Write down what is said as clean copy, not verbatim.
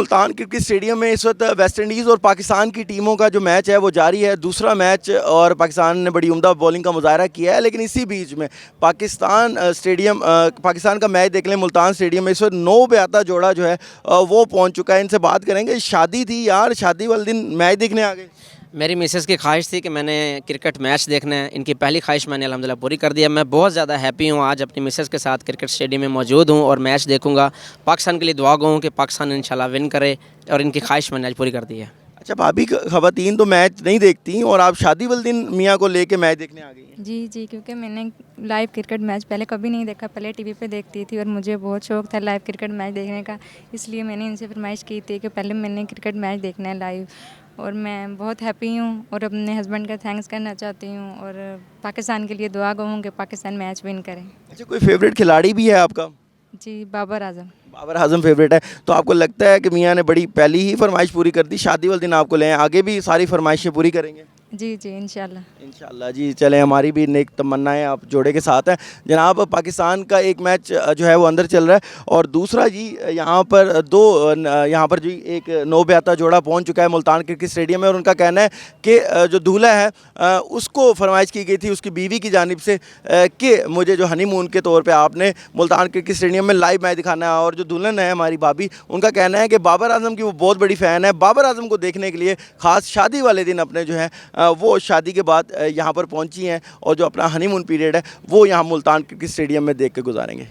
Multan cricket stadium میں اس وقت West Indies اور پاکستان کی ٹیموں کا جو میچ ہے وہ جاری ہے، دوسرا میچ، اور پاکستان نے بڑی عمدہ بولنگ کا مظاہرہ کیا ہے، لیکن اسی بیچ میں پاکستان کا میچ دیکھ لیں ملتان اسٹیڈیم میں اس وقت 9 پہ آتا جوڑا جو ہے وہ پہنچ چکا ہے۔ ان سے بات کریں گے، شادی تھی یار، شادی والے دن میچ دیکھنے آ گئے؟ میری مسز کی خواہش تھی کہ میں نے کرکٹ میچ دیکھنا ہے، ان کی پہلی خواہش میں نے الحمدللہ پوری کر دیا۔ میں بہت زیادہ ہیپی ہوں، آج اپنی مسز کے ساتھ کرکٹ اسٹیڈیم میں موجود ہوں اور میچ دیکھوں گا۔ پاکستان کے لیے دعا گو ہوں کہ پاکستان انشاءاللہ ون کرے، اور ان کی خواہش میں نے آج پوری کر دی ہے۔ اچھا بھابھی، خواتین تو میچ نہیں دیکھتی اور آپ شادی والے دن میاں کو لے کے میچ دیکھنے آ گئی ہیں؟ جی، کیونکہ میں نے لائیو کرکٹ میچ پہلے کبھی نہیں دیکھا، پہلے ٹی وی پہ دیکھتی تھی اور مجھے بہت شوق تھا لائیو کرکٹ میچ دیکھنے کا، اس لیے میں نے ان سے فرمائش کی تھی کہ پہلے میں نے کرکٹ میچ دیکھنا ہے لائیو، اور میں بہت ہیپی ہوں اور اپنے ہسبینڈ کا تھینکس کرنا چاہتی ہوں، اور پاکستان کے لیے دعا گو ہوں کہ پاکستان میچ ون کرے۔ اچھا، کوئی فیوریٹ کھلاڑی بھی ہے آپ کا؟ جی، بابر اعظم۔ بابر اعظم فیوریٹ ہے، تو آپ کو لگتا ہے کہ میاں نے بڑی پہلی ہی فرمائش پوری کر دی، شادی والے دن آپ کو لیں آگے بھی ساری فرمائشیں پوری کریں گے؟ جی انشاءاللہ۔ انشاءاللہ جی، چلیں ہماری بھی نیک تمنائیں آپ جوڑے کے ساتھ ہیں جناب۔ پاکستان کا ایک میچ جو ہے وہ اندر چل رہا ہے، اور دوسرا جی یہاں پر جی ایک 9 پہ آتا جوڑا پہنچ چکا ہے ملتان کرکٹ اسٹیڈیم میں، اور ان کا کہنا ہے کہ جو دولہا ہے اس کو فرمائش کی گئی تھی اس کی بیوی کی جانب سے کہ مجھے جو ہنی مون کے طور پہ آپ نے ملتان کرکٹ اسٹیڈیم میں لائیو میچ دکھانا ہے، اور جو دلہن ہے ہماری بھابھی، ان کا کہنا ہے کہ بابر اعظم کی وہ بہت بڑی فین ہے، بابر اعظم کو دیکھنے کے لیے خاص شادی والے دن اپنے جو ہے وہ شادی کے بعد یہاں پر پہنچی ہیں، اور جو اپنا ہنی مون پیریڈ ہے وہ یہاں ملتان کرکٹ اسٹیڈیم میں دیکھ کے گزاریں گے۔